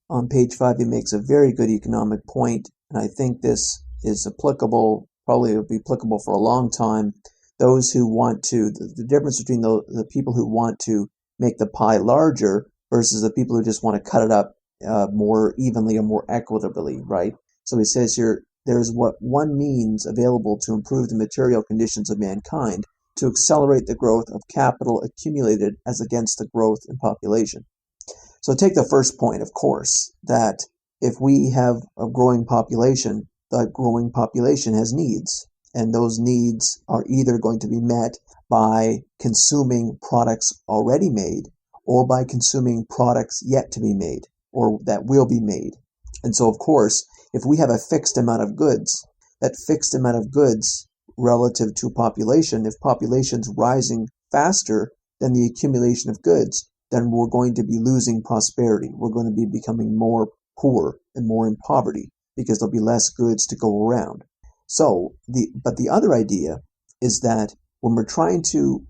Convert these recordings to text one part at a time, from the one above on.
On page 5, he makes a very good economic point, and I think this is applicable, probably will be applicable for a long time. Those who want to, the difference between the people who want to make the pie larger versus the people who just want to cut it up more evenly or more equitably, right? So he says here, there's what one means available to improve the material conditions of mankind to accelerate the growth of capital accumulated as against the growth in population. So take the first point, of course, that if we have a growing population, the growing population has needs, and those needs are either going to be met by consuming products already made or by consuming products yet to be made or that will be made. And so, of course, if we have a fixed amount of goods, that fixed amount of goods relative to population, if population's rising faster than the accumulation of goods, then we're going to be losing prosperity. We're going to be becoming more poor and more in poverty because there'll be less goods to go around. So, but the other idea is that when we're trying to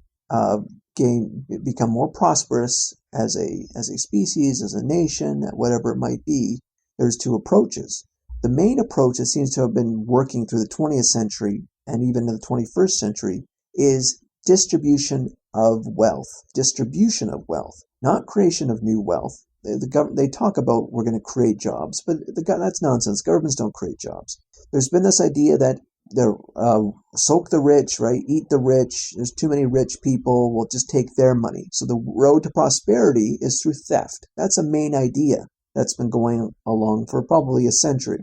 become more prosperous as a species, as a nation, whatever it might be, there's two approaches. The main approach that seems to have been working through the 20th century and even in the 21st century is distribution of wealth. Distribution of wealth, not creation of new wealth. They talk about we're going to create jobs, but that's nonsense. Governments don't create jobs. There's been this idea that they're soak the rich, right? Eat the rich. There's too many rich people. We'll just take their money. So the road to prosperity is through theft. That's a main idea that's been going along for probably a century.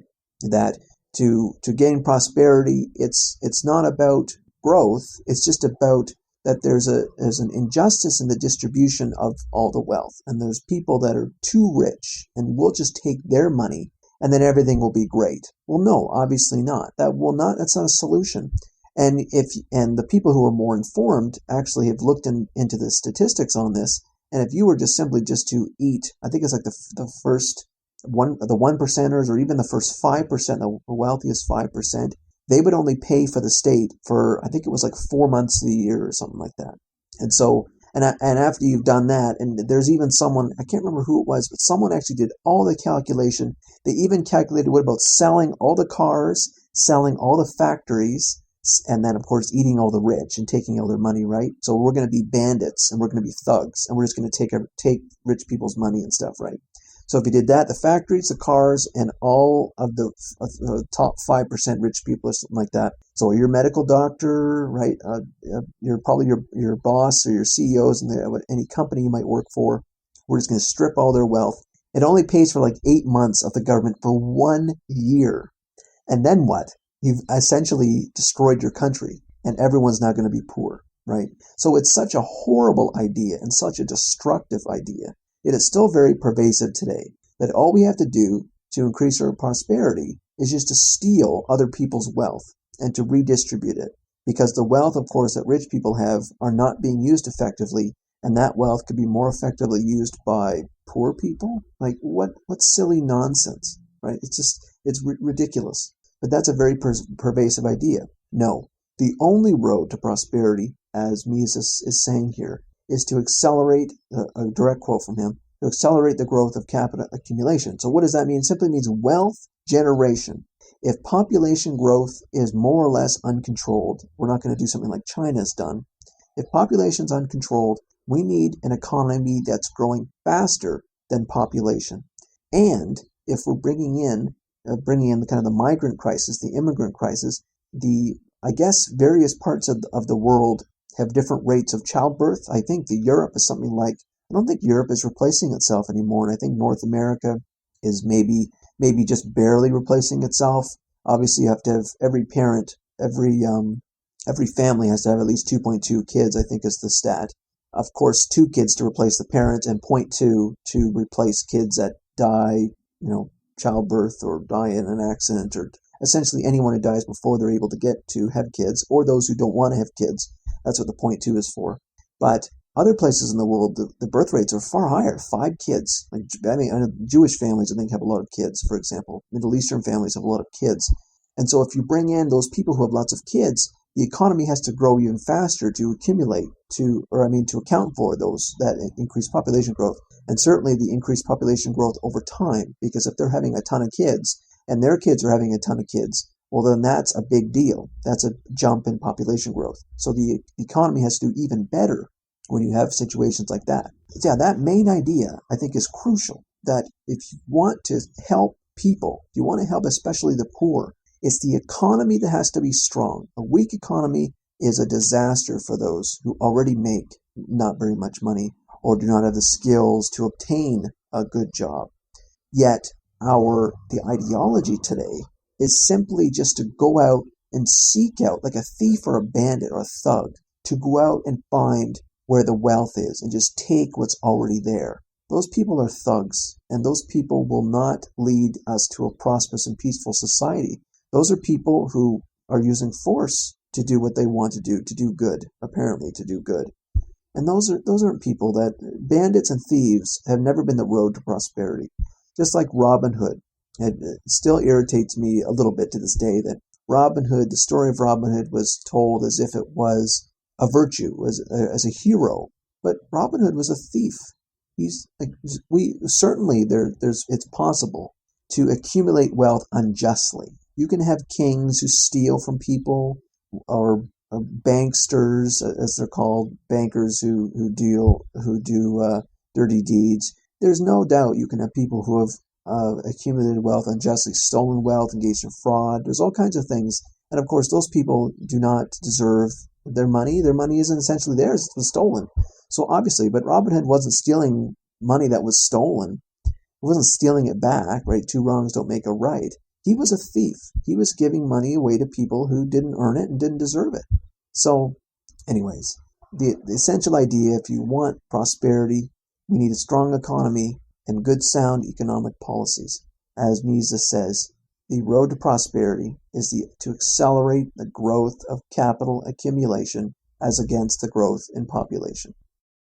That to gain prosperity, it's not about growth. It's just about that there's an injustice in the distribution of all the wealth, and there's people that are too rich, and we'll just take their money, and then everything will be great. Well, no, obviously not. That's not a solution. And the people who are more informed actually have looked into the statistics on this, and if you were just simply just to eat, I think it's like the first the 1%ers or even the first 5%, the wealthiest 5%, they would only pay for the state for, I think it was like 4 months of the year or something like that. And so, and after you've done that, and there's even someone, I can't remember who it was, but someone actually did all the calculation. They even calculated what about selling all the cars, selling all the factories, and then, of course, eating all the rich and taking all their money, right? So we're going to be bandits, and we're going to be thugs, and we're just going to take rich people's money and stuff, right? So if you did that, the factories, the cars, and all of the top 5% rich people or something like that. So your medical doctor, right? You're probably your boss or your CEOs in any company you might work for. We're just going to strip all their wealth. It only pays for like 8 months of the government for 1 year. And then what? You've essentially destroyed your country, and everyone's now going to be poor, right? So it's such a horrible idea and such a destructive idea. It is still very pervasive today that all we have to do to increase our prosperity is just to steal other people's wealth and to redistribute it. Because the wealth, of course, that rich people have are not being used effectively, and that wealth could be more effectively used by poor people. Like, what silly nonsense, right? It's ridiculous. But that's a very pervasive idea. No, the only road to prosperity, as Mises is saying here, is to accelerate, a direct quote from him, to accelerate the growth of capital accumulation. So what does that mean? It simply means wealth generation. If population growth is more or less uncontrolled, we're not going to do something like China's done. If population's uncontrolled, we need an economy that's growing faster than population. And if we're bringing in the kind of the migrant crisis, the immigrant crisis, I guess various parts of the world have different rates of childbirth. I think Europe is something like, I don't think Europe is replacing itself anymore, and I think North America is maybe just barely replacing itself. Obviously, you have to have every parent, every family has to have at least 2.2 kids, I think is the stat. Of course, 2 kids to replace the parent, and 0.2 to replace kids that die, childbirth or die in an accident, or essentially anyone who dies before they're able to get to have kids, or those who don't want to have kids. That's what the 0.2 is for. But other places in the world, the birth rates are far higher. 5 kids. Jewish families, I think, have a lot of kids, for example. Middle Eastern families have a lot of kids. And so if you bring in those people who have lots of kids, the economy has to grow even faster to accumulate, to account for that increased population growth. and certainly the increased population growth over time, because if they're having a ton of kids and their kids are having a ton of kids, well, then that's a big deal. That's a jump in population growth. So the economy has to do even better when you have situations like that. Yeah, that main idea, I think, is crucial, that if you want to help people, if you want to help especially the poor, it's the economy that has to be strong. A weak economy is a disaster for those who already make not very much money or do not have the skills to obtain a good job. Yet the ideology today is simply just to go out and seek out, like a thief or a bandit or a thug, to go out and find where the wealth is and just take what's already there. Those people are thugs, and those people will not lead us to a prosperous and peaceful society. Those are people who are using force to do what they want to do good, apparently to do good. And those aren't people that, bandits and thieves have never been the road to prosperity. Just like Robin Hood. It still irritates me a little bit to this day that Robin Hood, the story of Robin Hood, was told as if it was a virtue, as a hero. But Robin Hood was a thief. It's possible to accumulate wealth unjustly. You can have kings who steal from people, or banksters, as they're called, bankers who do dirty deeds. There's no doubt you can have people who have accumulated wealth unjustly, stolen wealth, engaged in fraud. There's all kinds of things. And of course, those people do not deserve their money. Their money isn't essentially theirs. It was stolen. So obviously, but Robin Hood wasn't stealing money that was stolen. He wasn't stealing it back, right? Two wrongs don't make a right. He was a thief. He was giving money away to people who didn't earn it and didn't deserve it. So, anyways, the essential idea, if you want prosperity, we need a strong economy and good sound economic policies. As Mises says, the road to prosperity is to accelerate the growth of capital accumulation as against the growth in population.